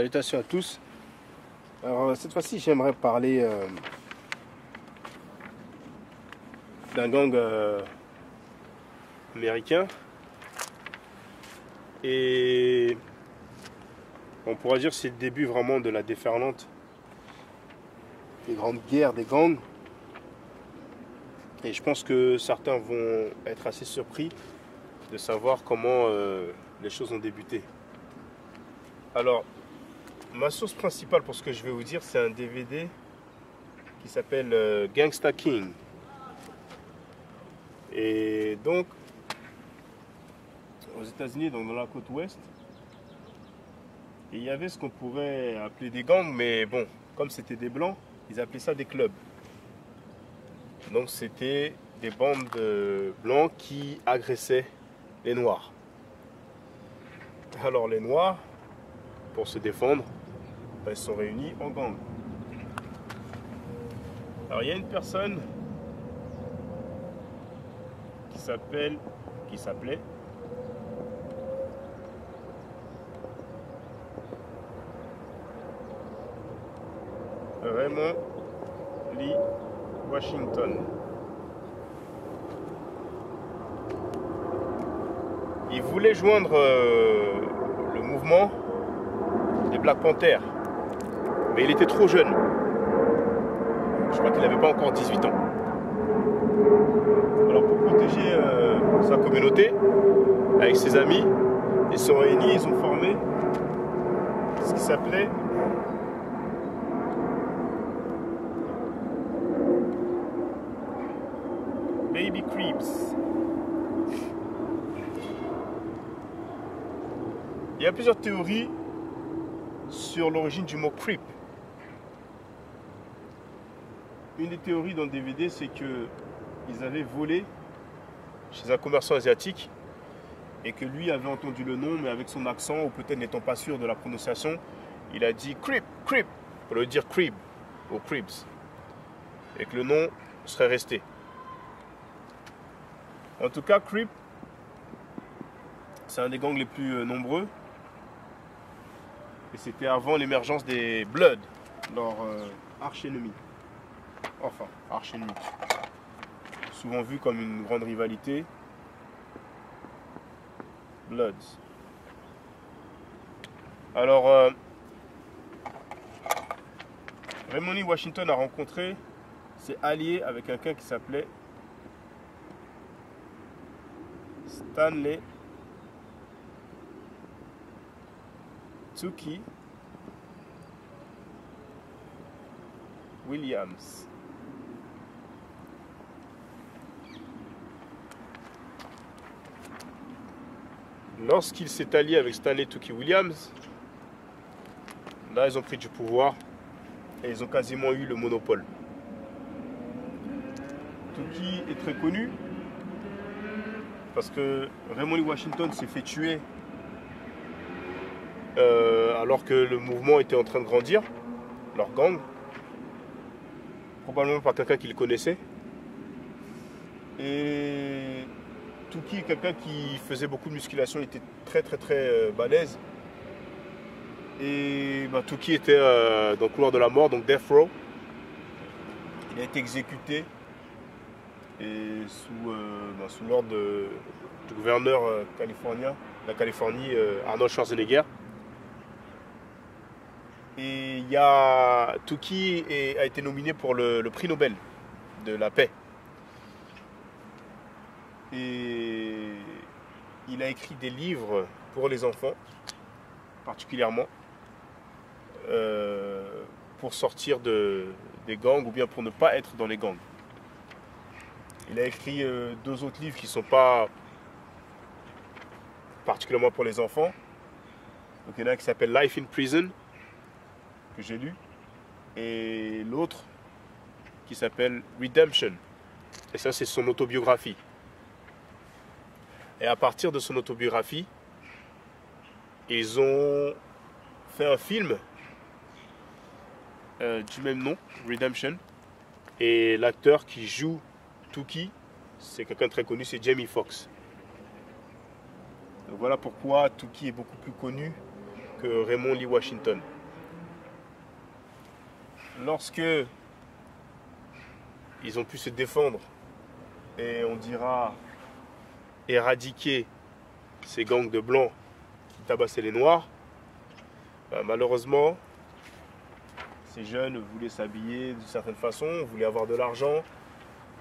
Salutations à tous. Alors cette fois-ci j'aimerais parler d'un gang américain et on pourra dire que c'est le début vraiment de la déferlante des grandes guerres des gangs, et je pense que certains vont être assez surpris de savoir comment les choses ont débuté. Alors, ma source principale pour ce que je vais vous dire, c'est un DVD qui s'appelle Gangsta King. Et donc, aux États-Unis, donc dans la côte ouest, il y avait ce qu'on pourrait appeler des gangs, mais bon, comme c'était des blancs, ils appelaient ça des clubs. Donc c'était des bandes de blancs qui agressaient les noirs. Alors les noirs, pour se défendre, ils se sont réunis en gang. Alors il y a une personne qui s'appelait Raymond Lee Washington. Il voulait joindre le mouvement des Black Panthers, mais il était trop jeune. Je crois qu'il n'avait pas encore 18 ans. Alors pour protéger sa communauté, avec ses amis, ils se sont réunis, ils ont formé ce qui s'appelait Baby Crips. Il y a plusieurs théories sur l'origine du mot Crip. Une des théories dans le DVD, c'est qu'ils avaient volé chez un commerçant asiatique et que lui avait entendu le nom, mais avec son accent, ou peut-être n'étant pas sûr de la prononciation, il a dit Crip, Crip, pour le dire Crib ou Cribs, et que le nom serait resté. En tout cas, Crip, c'est un des gangs les plus nombreux. Et c'était avant l'émergence des Bloods, leur arch-ennemi. Enfin, arch-ennemi. Souvent vu comme une grande rivalité. Bloods. Alors, Raymond Lee Washington a rencontré, s'est allié avec quelqu'un qui s'appelait Stanley Tookie Williams. Lorsqu'il s'est allié avec Stanley Tookie Williams, là ils ont pris du pouvoir et ils ont quasiment eu le monopole. Tookie est très connu parce que Raymond Lee Washington s'est fait tuer alors que le mouvement était en train de grandir, leur gang, probablement par quelqu'un qu'il connaissait. Et Tookie est quelqu'un qui faisait beaucoup de musculation, il était très balèze. Et Tookie était dans le couloir de la mort, donc Death Row. Il a été exécuté et sous l'ordre du gouverneur californien, de la Californie, Arnold Schwarzenegger. Et Tookie a été nominé pour le prix Nobel de la paix. Et il a écrit des livres pour les enfants, particulièrement, pour sortir des gangs ou bien pour ne pas être dans les gangs. Il a écrit 2 autres livres qui ne sont pas particulièrement pour les enfants. Donc il y en a un qui s'appelle Life in Prison, que j'ai lu, et l'autre qui s'appelle Redemption. Et ça, c'est son autobiographie. Et à partir de son autobiographie, ils ont fait un film du même nom, Redemption. Et l'acteur qui joue Tookie, c'est quelqu'un de très connu, c'est Jamie Foxx. Donc voilà pourquoi Tookie est beaucoup plus connu que Raymond Lee Washington. Lorsque ils ont pu se défendre et on dira éradiquer ces gangs de blancs qui tabassaient les noirs, malheureusement, ces jeunes voulaient s'habiller d'une certaine façon, voulaient avoir de l'argent,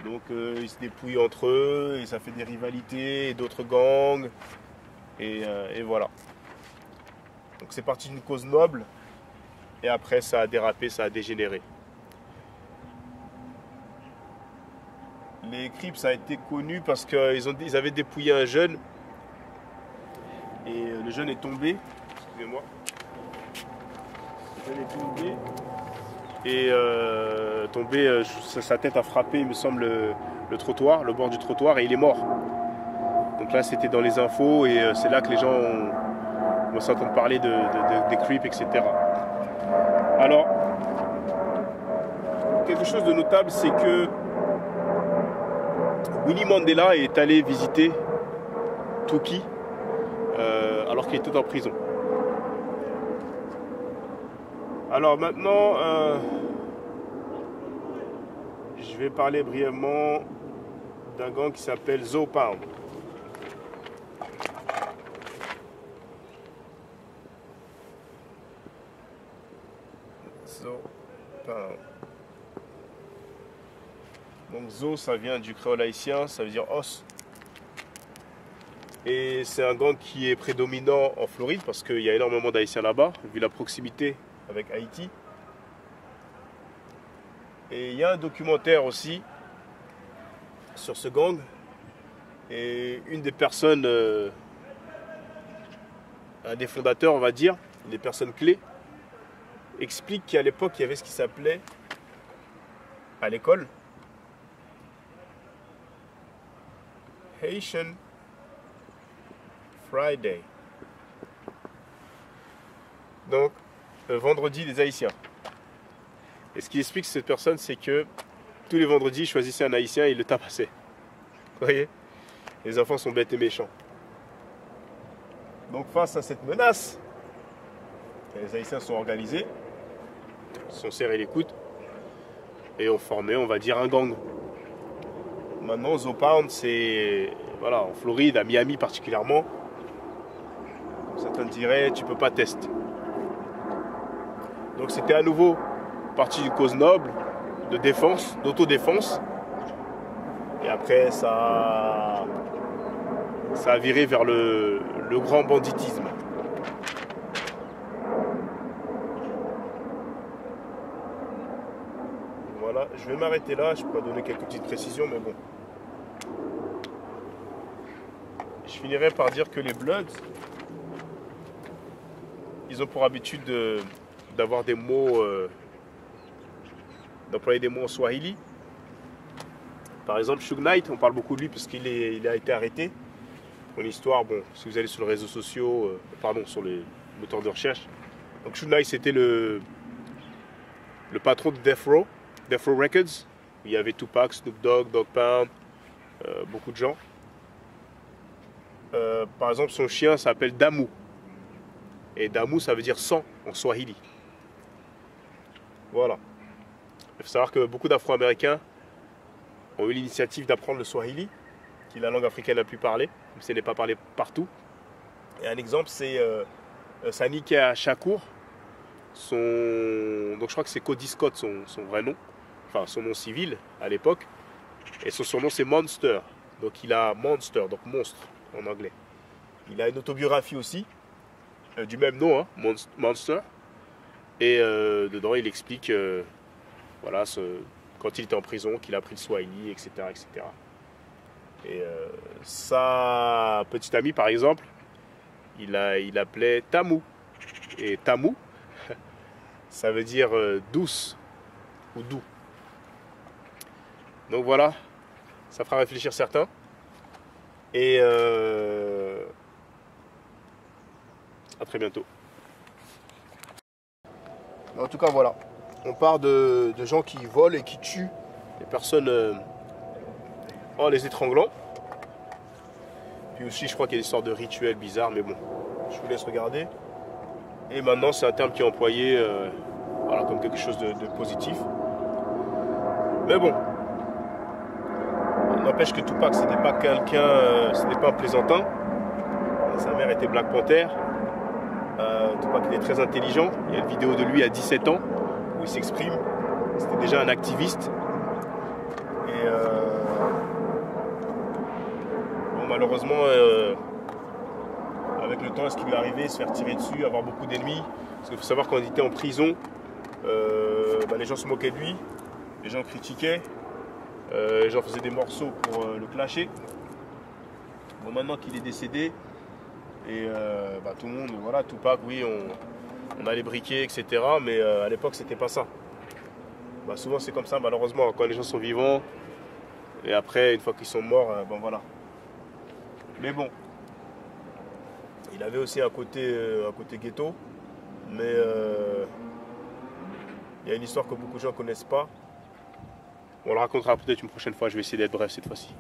donc ils se dépouillent entre eux et ça fait des rivalités et d'autres gangs et voilà. Donc c'est parti d'une cause noble et après ça a dérapé, ça a dégénéré. Les Crips a été connu parce qu'ils avaient dépouillé un jeune et le jeune est tombé, excusez-moi, le jeune est tombé et sa tête a frappé, il me semble, le trottoir, le bord du trottoir et il est mort. Donc là c'était dans les infos et c'est là que les gens vont s'entendre parler des Crips, etc. Alors, quelque chose de notable, c'est que Winnie Mandela est allé visiter Touki alors qu'il était en prison. Alors maintenant, je vais parler brièvement d'un gang qui s'appelle Zoe Pound. Zoe Pound. Donc Zo, ça vient du créole haïtien, ça veut dire os. Et c'est un gang qui est prédominant en Floride parce qu'il y a énormément d'Haïtiens là-bas, vu la proximité avec Haïti. Et il y a un documentaire aussi sur ce gang. Et une des personnes, un des fondateurs, on va dire, une des personnes clés, explique qu'à l'époque, il y avait ce qui s'appelait, à l'école, Haitian Friday. Donc, le vendredi des Haïtiens. Et ce qui explique cette personne, c'est que tous les vendredis, ils choisissaient un Haïtien et ils le tabassaient. Vous voyez? Les enfants sont bêtes et méchants. Donc, face à cette menace, les Haïtiens sont organisés, sont serrés les coudes et ont formé, on va dire, un gang. Maintenant, Zoe Pound, c'est voilà, en Floride, à Miami particulièrement. Certains diraient, tu peux pas tester. Donc c'était à nouveau partie d'une cause noble, de défense, d'autodéfense. Et après, ça a viré vers le grand banditisme. Voilà, je vais m'arrêter là, je peux donner quelques petites précisions, mais bon. Je finirai par dire que les Bloods, ils ont pour habitude d'avoir des mots, d'employer des mots en Swahili. Par exemple, Suge Knight, on parle beaucoup de lui parce qu'il a été arrêté. Pour l'histoire, bon, si vous allez sur les réseaux sociaux, sur les moteurs de recherche. Donc Suge Knight, c'était le patron de Death Row Records. Il y avait Tupac, Snoop Dogg, Dogg Pound, beaucoup de gens. Par exemple, son chien s'appelle Damu. Et Damu, ça veut dire sang en Swahili. Voilà. Il faut savoir que beaucoup d'Afro-Américains ont eu l'initiative d'apprendre le Swahili, qui est la langue africaine la plus parlée, même si elle n'est pas parlée partout. Et un exemple, c'est Sanika Shakur. Donc je crois que c'est Cody Scott, son vrai nom, enfin son nom civil à l'époque. Et son surnom, c'est Monster. Donc il a Monster, donc monstre en anglais. Il a une autobiographie aussi, du même nom, hein, Monster. Et dedans, il explique voilà, quand il était en prison, qu'il a appris le Swahili, etc. etc. Et sa petite amie, par exemple, il appelait Tamu. Et Tamu, ça veut dire douce ou doux. Donc voilà, ça fera réfléchir certains. Et à très bientôt. En tout cas, voilà. On part de gens qui volent et qui tuent les personnes en les étranglant. Puis aussi, je crois qu'il y a des sortes de rituels bizarres, mais bon, je vous laisse regarder. Et maintenant, c'est un terme qui est employé voilà, comme quelque chose de positif. Mais bon, n'empêche que Tupac, c'était pas quelqu'un, ce n'est pas un plaisantin. Sa mère était Black Panther. Tupac était très intelligent. Il y a une vidéo de lui à 17 ans où il s'exprime. C'était déjà un activiste. Et bon, malheureusement, avec le temps, ce qui lui est arrivé, se faire tirer dessus, avoir beaucoup d'ennemis. Parce qu'il faut savoir quand il était en prison, les gens se moquaient de lui, les gens critiquaient, les gens faisaient des morceaux pour le clasher. Bon, maintenant qu'il est décédé, et tout le monde, voilà, Tupac, oui, on a les briquets, etc. Mais à l'époque, c'était pas ça. Souvent, c'est comme ça, malheureusement, quand les gens sont vivants, et après, une fois qu'ils sont morts, voilà. Mais bon, il avait aussi un côté ghetto, mais il y a une histoire que beaucoup de gens ne connaissent pas. On le racontera peut-être une prochaine fois, je vais essayer d'être bref cette fois-ci.